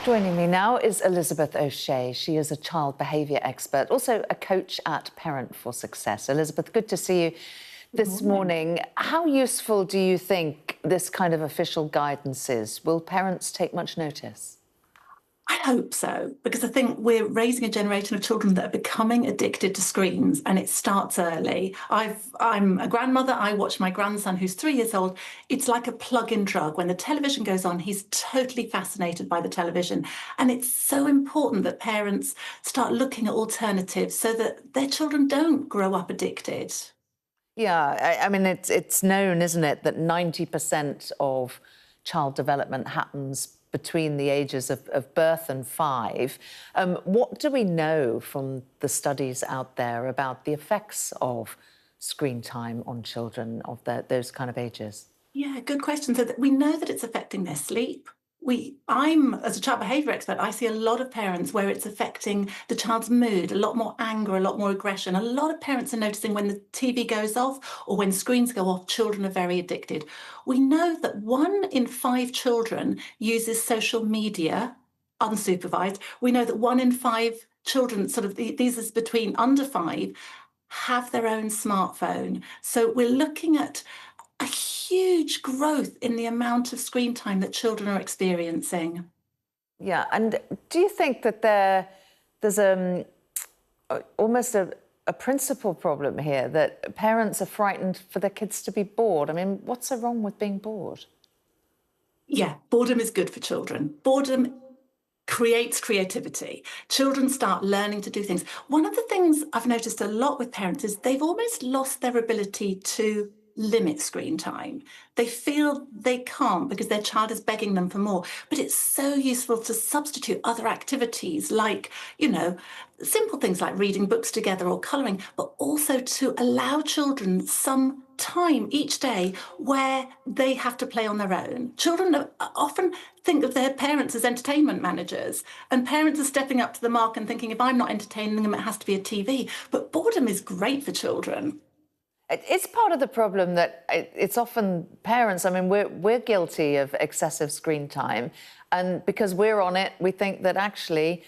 Joining me now is Elizabeth O'Shea. She is a child behaviour expert, also a coach at Parent for Success. Elizabeth, good to see you this morning. How useful do you think this kind of official guidance is? Will parents take much notice? I hope so, because I think we're raising a generation of children that are becoming addicted to screens, and it starts early. I'm a grandmother. I watch my grandson, who's 3 years old. It's like a plug-in drug. When the television goes on, he's totally fascinated by the television. And it's so important that parents start looking at alternatives so that their children don't grow up addicted. Yeah, I mean, it's known, isn't it, that 90% of child development happens between the ages of birth and 5. What do we know from the studies out there about the effects of screen time on children of those kind of ages? Yeah, good question. So that we know that it's affecting their sleep. I'm, as a child behaviour expert, I see a lot of parents where it's affecting the child's mood, a lot more anger, a lot more aggression. A lot of parents are noticing when the TV goes off or when screens go off, children are very addicted. We know that 1 in 5 children uses social media unsupervised. We know that 1 in 5 children, sort of these is between under 5, have their own smartphone. So we're looking at a huge growth in the amount of screen time that children are experiencing. Yeah, and do you think that there's almost a principal problem here, that parents are frightened for their kids to be bored? I mean, what's so wrong with being bored? Yeah, boredom is good for children. Boredom creates creativity. Children start learning to do things. One of the things I've noticed a lot with parents is they've almost lost their ability to limit screen time. They feel they can't because their child is begging them for more. But it's so useful to substitute other activities like, simple things like reading books together or colouring, but also to allow children some time each day where they have to play on their own. Children often think of their parents as entertainment managers, and parents are stepping up to the mark and thinking, if I'm not entertaining them, it has to be a TV. But boredom is great for children. It's part of the problem that it's often parents. I mean, we're guilty of excessive screen time, and because we're on it, we think that actually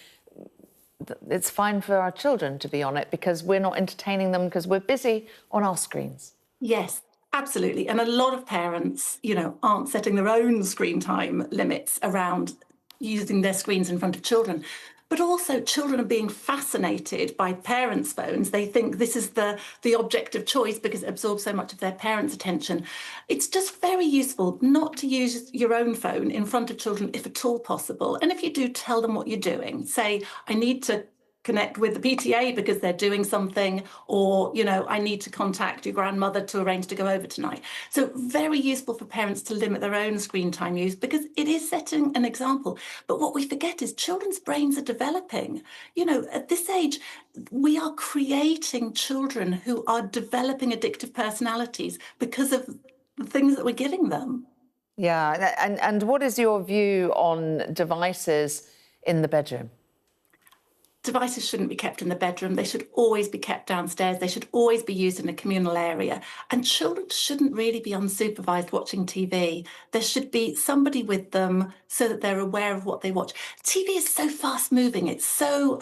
it's fine for our children to be on it because we're not entertaining them because we're busy on our screens. Yes, absolutely. And a lot of parents, aren't setting their own screen time limits around using their screens in front of children. But also children are being fascinated by parents' phones. They think this is the object of choice because it absorbs so much of their parents' attention. It's just very useful not to use your own phone in front of children if at all possible. And if you do, tell them what you're doing. Say, I need to connect with the PTA because they're doing something, or, I need to contact your grandmother to arrange to go over tonight. So very useful for parents to limit their own screen time use because it is setting an example. But what we forget is children's brains are developing. At this age, we are creating children who are developing addictive personalities because of the things that we're giving them. Yeah, and what is your view on devices in the bedroom? Devices shouldn't be kept in the bedroom. They should always be kept downstairs. They should always be used in a communal area. And children shouldn't really be unsupervised watching TV. There should be somebody with them so that they're aware of what they watch. TV is so fast moving. It's so,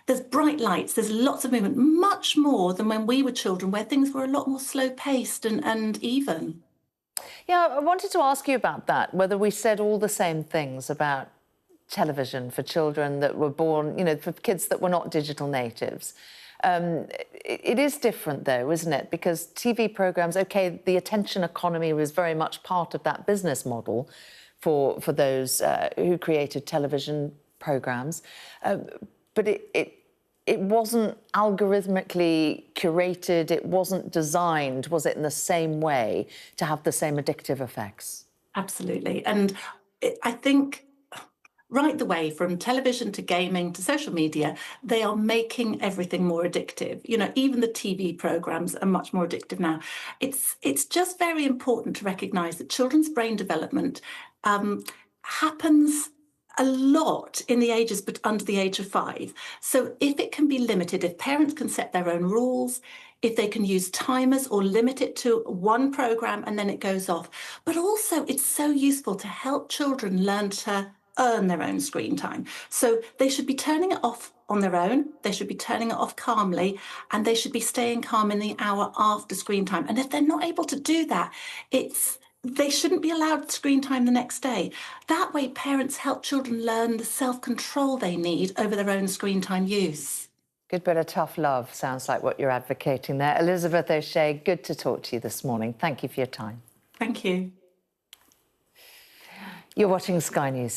there's bright lights, there's lots of movement, much more than when we were children, where things were a lot more slow paced and even. Yeah, I wanted to ask you about that, whether we said all the same things about television for children that were born, for kids that were not digital natives. It is different, though, isn't it? Because TV programmes, OK, the attention economy was very much part of that business model for those who created television programmes. But it wasn't algorithmically curated, it wasn't designed, was it, in the same way to have the same addictive effects? Absolutely. And I think right the way from television to gaming to social media, they are making everything more addictive. Even the TV programs are much more addictive now. It's just very important to recognize that children's brain development happens a lot in the ages but under the age of 5. So if it can be limited, if parents can set their own rules, if they can use timers or limit it to one program and then it goes off. But also it's so useful to help children learn to earn their own screen time. So they should be turning it off on their own, they should be turning it off calmly, and they should be staying calm in the hour after screen time. And if they're not able to do that, they shouldn't be allowed screen time the next day. That way, parents help children learn the self-control they need over their own screen time use. Good bit of tough love, sounds like what you're advocating there. Elizabeth O'Shea, good to talk to you this morning. Thank you for your time. Thank you. You're watching Sky News.